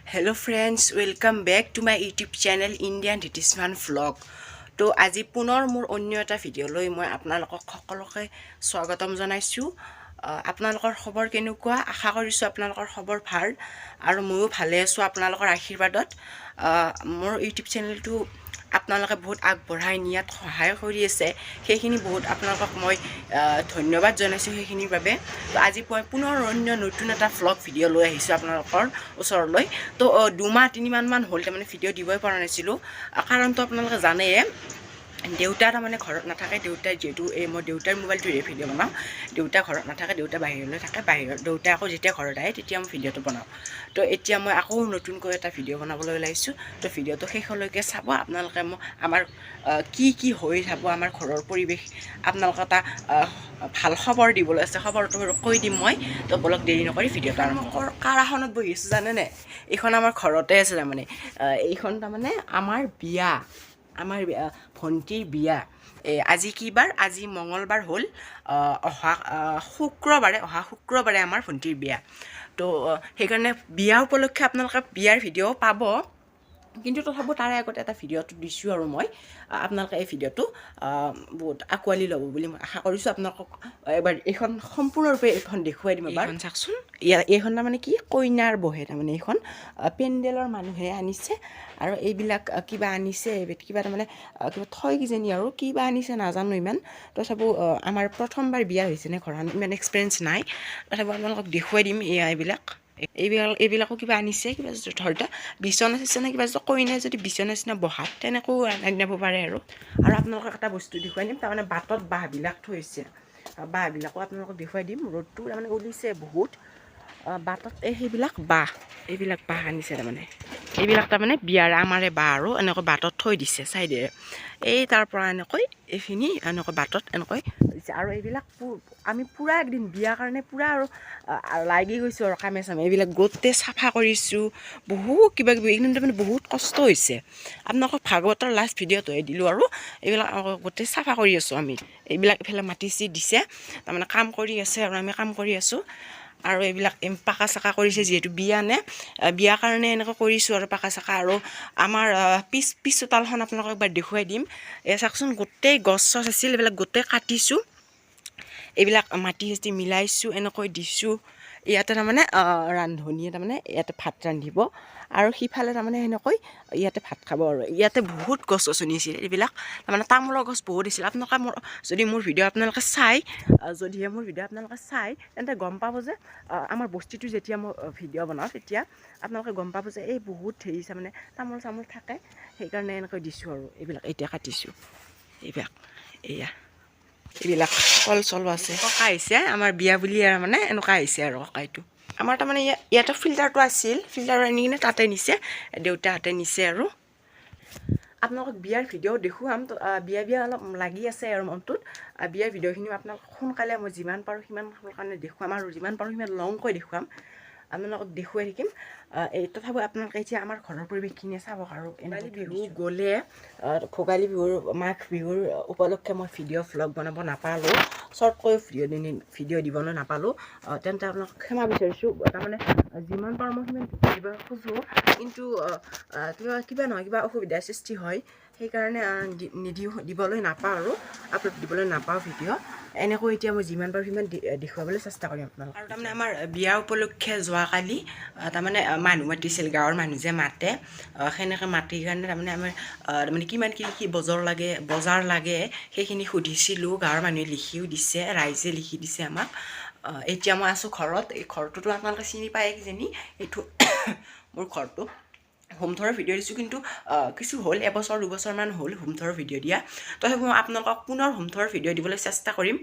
Hello friends, welcome back to my YouTube channel Indian Ritishman Vlog. তো আজি পুনৰ মোৰ অন্য এটা ভিডিঅ' লৈ মই আপোনালোকক সকলোকে স্বাগতম জনাইছো। আপোনালোকৰ খবৰ কেনেকুৱা? আশা কৰিছো আপোনালোকৰ খবৰ ভাল আৰু ময়ো ভালে আছো আপোনালোকৰ আশীৰ্বাদত। মোৰ YouTube চেনেলটো আপোনালোকে বহুত আগবঢ়াই নিয়াত সহায় কৰি আছে, সেইখিনি বহুত আপোনালোকক মই ধন্যবাদ জনাইছোঁ সেইখিনিৰ বাবে। তো আজি মই পুনৰ অন্য নতুন এটা ভ্লগ ভিডিঅ' লৈ আহিছোঁ আপোনালোকৰ ওচৰলৈ। তো 2-3 মাহ হ'ল তাৰমানে ভিডিঅ' দিবই পৰা নাছিলোঁ, কাৰণটো আপোনালোকে জানেই। দেউতা তাৰমানে ঘৰত নাথাকে। দেউতাই যিহেতু মই দেউতাৰ মোবাইলটোৰে ভিডিঅ' বনাওঁ। দেউতা ঘৰত নাথাকে, দেউতা বাহিৰলৈ থাকে। দেউতা আকৌ যেতিয়া ঘৰত আহে তেতিয়া মই ভিডিঅ'টো বনাওঁ। তো এতিয়া মই আকৌ নতুনকৈ এটা ভিডিঅ' বনাবলৈ ওলাইছোঁ। তো ভিডিঅ'টো শেষলৈকে চাব আপোনালোকে। আমাৰ কি হৈ থাকব, আমাৰ ঘৰৰ পৰিৱেশ আপোনালোকে এটা ভাল খবৰ দিবলৈ আছে। খবৰটো কৈ দিম মই। তো বলক দেৰি নকৰি ভিডিঅ'টো আৰম্ভ কৰোঁ। কাৰ আসনত বহি আছোঁ জানেনে? এইখন আমাৰ ঘৰতে আছে তাৰমানে। এইখন তাৰমানে আমাৰ বিয়া, আমাৰ ভণ্টিৰ বিয়া। আজি কি বাৰ? আজি মঙলবাৰ হ'ল। অহা শুক্ৰবাৰে আমাৰ ভণ্টিৰ বিয়া। তো সেইকাৰণে বিয়া উপলক্ষে আপোনালোকে বিয়াৰ ভিডিঅ' পাব, কিন্তু তথাপিও তাৰে আগতে এটা ভিডিঅ'টো দিছোঁ আৰু মই আপোনালোকে এই ভিডিঅ'টো বহুত আঁকোৱালি ল'ব বুলি মই আশা কৰিছোঁ। আপোনালোকক এবাৰ এইখন সম্পূৰ্ণৰূপে এইখন দেখুৱাই দিম। এবাৰ চাওকচোন। এইখন তাৰমানে কি কইনাৰ বহে, তাৰমানে এইখন পেণ্ডেলৰ মানুহে আনিছে আৰু এইবিলাক কিবা আনিছে, কিবা তাৰমানে কিবা থৈ কিজানি আৰু কিবা আনিছে নাজানো ইমান। তথাপিও আমাৰ প্ৰথমবাৰ বিয়া হৈছে নে ঘৰখন ইমান এক্সপিৰিয়েঞ্চ নাই, তথাপিও আপোনালোকক দেখুৱাই দিম। এইবিলাকো কিবা আনিছে, কিবা ধৰক বিচনা চিচনা কিবা যদি কইনাই যদি বিচনা চিচনা বহাত তেনেকৈও আনিব পাৰে। আৰু আপোনালোকক এটা বস্তু দেখুৱাই দিম। তাৰমানে বাটত বাঁহবিলাক থৈছে, বাঁহবিলাকো আপোনালোকক দেখুৱাই দিম। ৰ'দটো তাৰমানে উলিছে বহুত বাটত। সেইবিলাক বাঁহ আনিছে তাৰমানে। এইবিলাক তাৰমানে বিয়াৰ আমাৰে বাঁহ আৰু এনেকৈ বাটত থৈ দিছে চাইডেৰে। এই তাৰ পৰা এনেকৈ এইখিনি এনেকৈ বাটত এনেকৈ দিছে। আৰু এইবিলাক আমি পূৰা একদিন বিয়াৰ কাৰণে পূৰা আৰু লাগি গৈছোঁ আৰু কামে চামে। এইবিলাক গোটেই চাফা কৰিছোঁ, বহুত কিবা কিবি। এইখিনি তাৰমানে বহুত কষ্ট হৈছে। আপোনালোকক ভাগৱতৰ লাষ্ট ভিডিঅ'টোহে দিলোঁ আৰু এইবিলাক গোটেই চাফা কৰি আছোঁ আমি। এইবিলাক এইফালে মাটি দিছে, তাৰমানে কাম কৰি আছে আৰু আমি কাম কৰি আছোঁ। আৰু এইবিলাক পাকা চাকা কৰিছে, যিহেতু বিয়া নে, বিয়াৰ কাৰণে এনেকৈ কৰিছোঁ আৰু পাকা চাকা। আৰু আমাৰ পিছ চোতালখন আপোনালোকক এবাৰ দেখুৱাই দিম। চাওকচোন, গোটেই গছ চছ আছিল, এইবিলাক গোটেই কাটিছোঁ। এইবিলাক মাটি চাটি মিলাইছোঁ, এনেকৈ দিছোঁ। ইয়াতে তাৰমানে ৰান্ধনীয়ে তাৰমানে ইয়াতে ভাত ৰান্ধিব আৰু সিফালে তাৰমানে সেনেকৈ ইয়াতে ভাত খাব। আৰু ইয়াতে বহুত গছ গছনি আছিল, এইবিলাক তাৰমানে তামোলৰ গছ বহুত আছিল। আপোনালোকে যদি মোৰ ভিডিঅ' আপোনালোকে চাই, তেন্তে গম পাব যে আমাৰ বস্তিটো যেতিয়া মই ভিডিঅ' বনাওঁ তেতিয়া আপোনালোকে গম পাব যে এই বহুত হেৰি তাৰমানে তামোল চামোল থাকে। সেইকাৰণে এনেকৈ দিছোঁ আৰু এইবিলাক এতিয়া কাটিছোঁ। এইবিলাক কল চলো আছে। ককা আহিছে আমাৰ বিয়া বুলি আৰু মানে এনেকুৱা আহিছে আৰু ককাইটো। আমাৰ তাৰমানে ইয়াতে ফিল্টাৰটো আছিল, ফিল্টাৰ আনি কিনে তাতে নিছে, দেউতাহঁতে নিছে। আৰু আপোনালোকক বিয়াৰ ভিডিঅ' দেখুৱাম। তো বিয়া অলপ লাগি আছে আৰু মনটোত। বিয়াৰ ভিডিঅ'খিনিও আপোনালোক সোনকালে মই যিমান পাৰোঁ সিমান সোনকালে দেখুৱাম, আৰু যিমান পাৰোঁ সিমান লংকৈ দেখুৱাম, আপোনালোকক দেখুৱাই থাকিম। তথাপিও আপোনালোকে এতিয়া আমাৰ ঘৰৰ পৰিৱেশখিনিয়ে চাব। আৰু ভোগালী বিহু গ'লে, ভোগালী বিহুৰ মাঘ বিহুৰ উপলক্ষে মই ভ্লগ বনাব নাপালোঁ, শ্বৰ্টকৈ ভিডিঅ' দিবলৈ নাপালোঁ। তেন্তে আপোনালোকক ক্ষমা বিচাৰিছোঁ। তাৰমানে যিমান পাৰোঁ মই সিমান দিব খোজোঁ, কিন্তু কিবা নহয় কিবা অসুবিধাৰ সৃষ্টি হয়। সেইকাৰণে দিবলৈ নাপাওঁ আৰু আপলোড দিবলৈ নাপাওঁ ভিডিঅ'। এনেকৈ এতিয়া মই যিমান পাৰোঁ সিমান দেখুৱাবলৈ চেষ্টা কৰিম আপোনালোকক। আৰু তাৰমানে আমাৰ বিয়া উপলক্ষে যোৱাকালি তাৰমানে মানুহ মাতিছিল, গাঁৱৰ মানুহ যে মাতে, সেনেকৈ মাতিৰ কাৰণে তাৰমানে আমাৰ তাৰমানে কিমান কি বজাৰ লাগে সেইখিনি সুধিছিলোঁ। গাঁৱৰ মানুহে লিখিও দিছে, ৰাইজে লিখি দিছে আমাক। এতিয়া মই আছোঁ ঘৰত। এই ঘৰটোতো আপোনালোকে চিনি পায় কিজানি, এইটো মোৰ ঘৰটো। হোম থ'ৰৰ ভিডিঅ' দিছোঁ, কিন্তু কিছু হ'ল, 1-2 বছৰমান হ'ল হোম থ'ৰৰ ভিডিঅ' দিয়া। তথাপিও মই আপোনালোকক পুনৰ হোম থ'ৰৰ ভিডিঅ' দিবলৈ চেষ্টা কৰিম।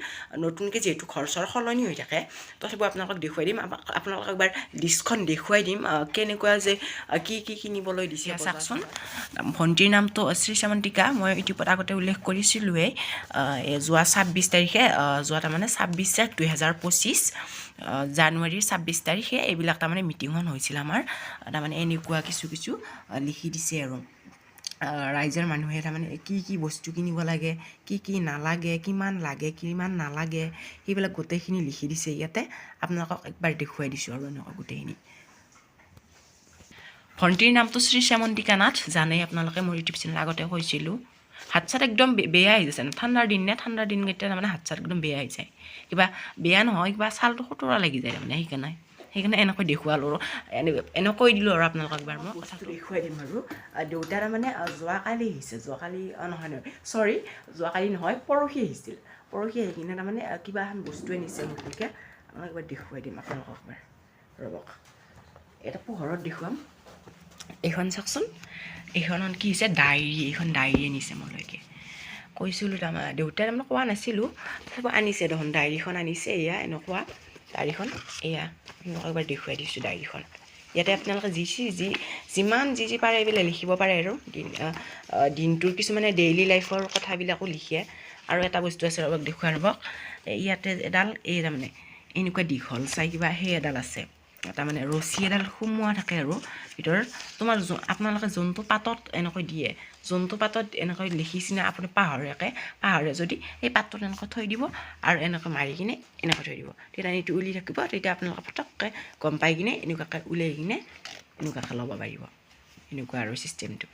নতুনকৈ যিহেতু ঘৰ চৰ সলনি হৈ থাকে, তথাপিও আপোনালোকক দেখুৱাই দিম। আপোনালোকক এবাৰ লিষ্টখন দেখুৱাই দিম, কেনেকুৱা যে কি কিনিবলৈ দিছে। চাওকচোন, ভণ্টিৰ নামটো শ্ৰী সামন্তিকা। মই ইউটিউবত আগতে উল্লেখ কৰিছিলোঁৱেই। যোৱা 26 তাৰিখে, যোৱা তাৰমানে 26/1/2025 জানুৱাৰীৰ 26 তাৰিখে এইবিলাক তাৰমানে মিটিংখন হৈছিল আমাৰ। তাৰমানে এনেকুৱা কিছু লিখি দিছে আৰু ৰাইজৰ মানুহে তাৰমানে কি বস্তু কিনিব লাগে, কি নালাগে, কিমান লাগে কিমান নালাগে, সেইবিলাক গোটেইখিনি লিখি দিছে ইয়াতে। আপোনালোকক একবাৰ দেখুৱাই দিছোঁ আৰু এনেকুৱা গোটেইখিনি। ভণ্টিৰ নামটো শ্ৰী শ্যামন্তিকা নাথ জানেই আপোনালোকে মোৰ ইউটিউব চেনেল আগতে কৈছিলোঁ হাত চাত একদম বেয়া হৈ গৈছে ঠাণ্ডাৰ দিন কেতিয়া তাৰমানে হাত চাত একদম বেয়া হৈ যায় কিবা বেয়া নহয় কিবা ছালটো খুতুৰা লাগি যায় তাৰমানে সেইকাৰণে এনেকৈ দেখুৱালোঁ আৰু এনেকৈ দিলোঁ আৰু আপোনালোকক এবাৰ মই কথাটো দেখুৱাই দিম আৰু দেউতা তাৰমানে যোৱাকালি আহিছে যোৱাকালি নহয় পৰহি আহিছিল পৰহি আহি কিনে তাৰমানে কিবা এখন বস্তু আনিছে নতুনকৈ আপোনাক এবাৰ দেখুৱাই দিম আপোনালোকক এবাৰ ৰ'বক এটা পোহৰত দেখুৱাম এইখন চাওকচোন এইখনত কি হৈছে এইখন ডায়েৰী আনিছে মোলৈকে কৈছিলোঁ তাৰমানে দেউতাই তাৰমানে কোৱা নাছিলোঁ তথাপিও আনিছে দেখোন ডায়েৰীখন আনিছে এয়া এনেকুৱা ডায়েৰীখন এয়া আপোনালোকক এবাৰ দেখুৱাই দিছোঁ ডায়েৰীখন ইয়াতে আপোনালোকে যিমান যি পাৰে এইবিলাক লিখিব পাৰে আৰু দিনটোৰ কিছুমানে ডেইলি লাইফৰ কথাবিলাকো লিখে আৰু এটা বস্তু আছে ৰ'বক দেখুৱাই ৰ'বক ইয়াতে এডাল তাৰমানে এনেকুৱা দীঘল চাই কিবা সেই এডাল আছে তাৰমানে ৰছী এডাল সোমোৱা থাকে আৰু ভিতৰত আপোনালোকে যোনটো পাতত এনেকৈ দিয়ে যোনটো পাতত এনেকৈ লিখিছিনে আপুনি পাহৰে যদি সেই পাতটোত এনেকৈ থৈ দিব আৰু এনেকৈ মাৰি কিনে এনেকৈ থৈ দিব তেতিয়া এইটো উলি থাকিব তেতিয়া আপোনালোকে পটককৈ গম পাই কিনে এনেকুৱাকৈ উলিয়াই কিনে এনেকুৱাকৈ ল'ব পাৰিব এনেকুৱা আৰু চিষ্টেমটো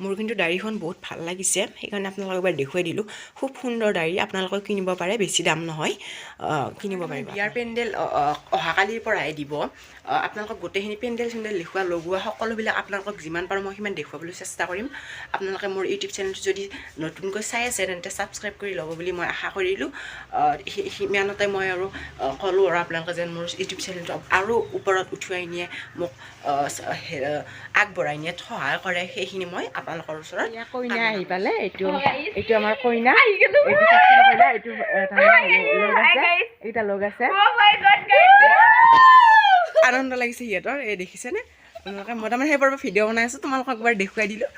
মোৰ কিন্তু ডায়েৰীখন বহুত ভাল লাগিছে সেইকাৰণে আপোনালোকক এবাৰ দেখুৱাই দিলোঁ খুব সুন্দৰ ডায়েৰী আপোনালোকে কিনিব পাৰে বেছি দাম নহয় কিনিব পাৰিব বিয়াৰ পেণ্ডেল অহাকালিৰ পৰাই দিব আপোনালোকক গোটেইখিনি পেণ্ডেল লিখোৱা লগোৱা সকলোবিলাক আপোনালোকক যিমান পাৰোঁ মই সিমান দেখুৱাবলৈ চেষ্টা কৰিম আপোনালোকে মোৰ ইউটিউব চেনেলটো যদি নতুনকৈ চাই আছে তেন্তে ছাবস্ক্ৰাইব কৰি ল'ব বুলি মই আশা কৰিলোঁ সিমানতে মই আৰু ক'লোঁ আৰু আপোনালোকে যেন মোৰ ইউটিউব চেনেলটো আৰু ওপৰত উঠুৱাই নিয়ে মোক আগবঢ়াই নিয়ে সহায় কৰে সেইখিনি মই আপোনালোকৰ ওচৰত কইনা আহি পালে এইটো আমাৰ কইনা এইটো লগ আছে আনন্দ লাগিছে সিহঁতৰ এই দেখিছেনে তোমালোকে মই তাৰমানে সেইবাৰ ভিডিঅ' বনাই আছোঁ তোমালোকক একবাৰ দেখুৱাই দিলোঁ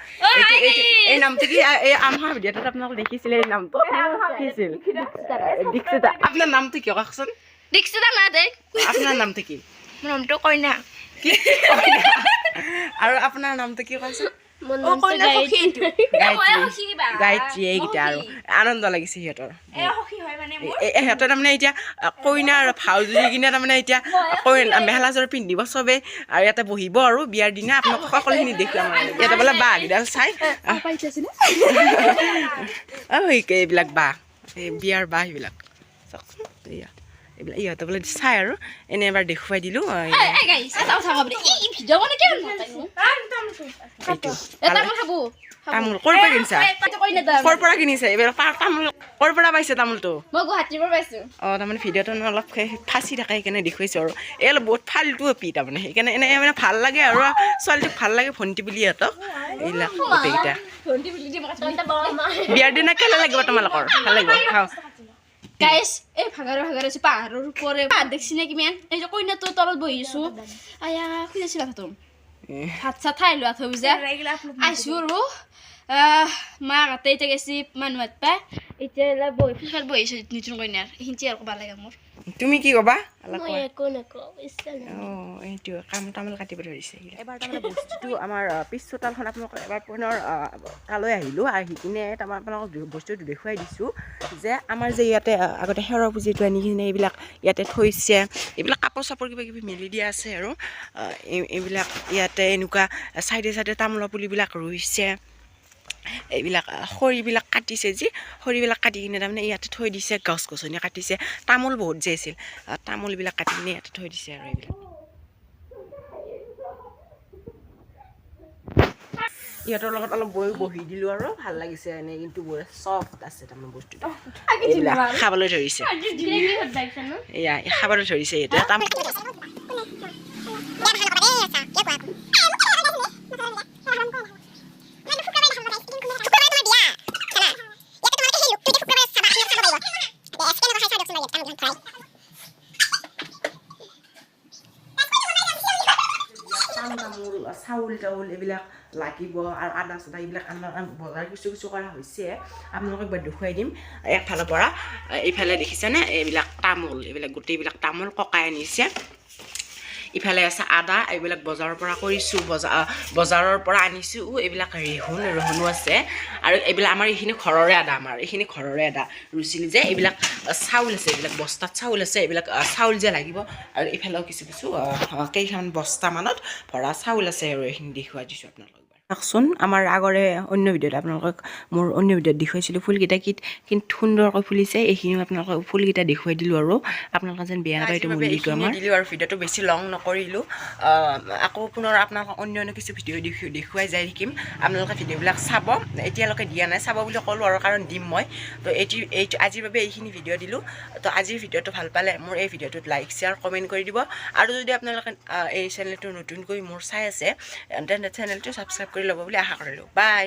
এই নামটো কি এই আমাৰ ভিডিঅ'টোত আপোনালোকে দেখিছিলে এই নামটো কি আছিল দীক্ষিতা আপোনাৰ নামটো কি কওকচোন আপোনাৰ নামটো কি মোৰ নামটো কইনা আৰু আপোনাৰ নামটো কি কওকচোন গায়ত্ৰী এইকেইটা আৰু আনন্দ লাগিছে সিহঁতৰ সিহঁতে তাৰমানে এতিয়া কইনা আৰু ভাও জুৰি কিনে তাৰমানে এতিয়া মেখেলা চাদৰ পিন্ধিব চবেই আৰু ইয়াতে বহিব আৰু বিয়াৰ দিনা আপোনালোক সকলোখিনি দেখুৱাম ইয়াতে বোলে বাঁহকেইডাল চাই এইবিলাক বাঁহ এই বিয়াৰ বাঁহ সেইবিলাক চাওকচোন এইবিলাক ইহঁতে বোলে চাই আৰু এনে এবাৰ দেখুৱাই দিলোঁ তামোল ক'ৰ পৰা কিনিছা ক'ৰ পৰা কিনিছে এইবাৰ তামোল ক'ৰ পৰা পাইছে তামোলটো অঁ তাৰমানে ভিডিঅ'টো অলপ ফাঁচি থাকে সেইকাৰণে দেখুৱাইছোঁ আৰু এই অলপ বহুত ফাল্টু পি তাৰমানে সেইকাৰণে এনে মানে ভাল লাগে আৰু ছোৱালীটোক ভাল লাগে ভণ্টি বুলি সিহঁতক এইবিলাক গোটেইকেইটা বিয়াৰ দিনা কেলে লাগিব তোমালোকৰ ভাল লাগিব খাওঁ গাইছ এই ভাগাৰে আছে পাহাৰৰ ওপৰে পাহাৰ দেখছি নে কিমান এই যে কইনাটোৰ তলত বহিছোঁ আয়া খুজিছে কথাটো ভাত চাত খাই লোৱা থৈ বুজা আহিছোঁ আৰু মাহঁতে এতিয়া গেছি মানুহ হাত পাই এতিয়া ফিফাত বহিছোঁ নতুন কইনাৰ এইখিনি আৰু ক'ব লাগে মোৰ তুমি কি ক'বা এইটো কাম তামোল কাটিব ধৰিছে এবাৰ তাৰমানে বস্তুটো আমাৰ পিছ চোতালখন আপোনালোকক এবাৰ পুনৰ তালৈ আহিলোঁ আহি কিনে তাৰমানে আপোনালোকক বস্তুটো দেখুৱাই দিছোঁ যে আমাৰ যে ইয়াতে আগতে সেৰৰ পুজিটো আনি কিনে এইবিলাক ইয়াতে থৈছে এইবিলাক কাপোৰ চাপোৰ কিবা কিবি মেলি দিয়া আছে আৰু এইবিলাক ইয়াতে এনেকুৱা চাইডে চাইডে তামোলৰ পুলিবিলাক ৰুইছে এইবিলাক খৰিবিলাক কাটিছে খৰিবিলাক কাটি কিনে তাৰমানে ইয়াতে থৈ দিছে গছ গছনি কাটিছে তামোল বহুত যে আছিল তামোলবিলাক কাটি কিনে ইয়াতে থৈ দিছে আৰু এইবিলাক ইহঁতৰ লগত অলপ বহি দিলোঁ আৰু ভাল লাগিছে এনেই কিন্তু বহুত চফ্ট আছে তাৰমানে বস্তুটো এইবিলাক খাবলৈ ধৰিছে এয়া খাবলৈ ধৰিছে এতিয়া তামোল চাউল টাউল এইবিলাক লাগিব আৰু আদা চাদা এইবিলাক বজাৰ কিছু কৰা হৈছে আপোনালোকক এবাৰ দেখুৱাই দিম একফালৰ পৰা এইফালে দেখিছেনে এইবিলাক তামোল এইবিলাক গোটেইবিলাক তামোল ককাই আনিছে ইফালে আছে আদা এইবিলাক বজাৰৰ পৰা কৰিছোঁ বজাৰৰ পৰা আনিছোঁ এইবিলাক ৰহুনো আছে আৰু এইবিলাক আমাৰ এইখিনি ঘৰৰে আদা এইখিনি ঘৰৰে আদা ৰুইছিলোঁ যে এইবিলাক চাউল আছে এইবিলাক বস্তাত চাউল আছে এইবিলাক চাউল যে লাগিব আৰু ইফালেও কিছু কেইখন বস্তামানত ভৰা চাউল আছে আৰু এইখিনি দেখুৱাই দিছোঁ আপোনালোকক চাওকচোন আমাৰ আগৰে অন্য ভিডিঅ'ত আপোনালোকক মোৰ অন্য ভিডিঅ'ত দেখুৱাইছিলোঁ ফুলকেইটা কিন্তু সুন্দৰকৈ ফুলিছে এইখিনিও আপোনালোকক ফুলকেইটা দেখুৱাই দিলোঁ আৰু আপোনালোকে যেন বেয়া নাপায় এইটো মন্দিৰটো আমাৰ দিলোঁ আৰু ভিডিঅ'টো বেছি লং নকৰিলোঁ আকৌ পুনৰ আপোনালোকক অন্য কিছু ভিডিঅ' দেখুৱাই যাই থাকিম আপোনালোকে ভিডিঅ'বিলাক চাব এতিয়ালৈকে দিয়া নাই চাব বুলি ক'লোঁ আৰু কাৰণ দিম মই তো এইটো আজিৰ বাবে এইখিনি ভিডিঅ' দিলোঁ তো আজিৰ ভিডিঅ'টো ভাল পালে মোৰ এই ভিডিঅ'টোত লাইক শ্বেয়াৰ কমেণ্ট কৰি দিব আৰু যদি আপোনালোকে এই চেনেলটো নতুনকৈ মোৰ চাই আছে তেন্তে চেনেলটো ছাবস্ক্ৰাইব কৰি ল'ব বুলি আশা কৰিলোঁ বাই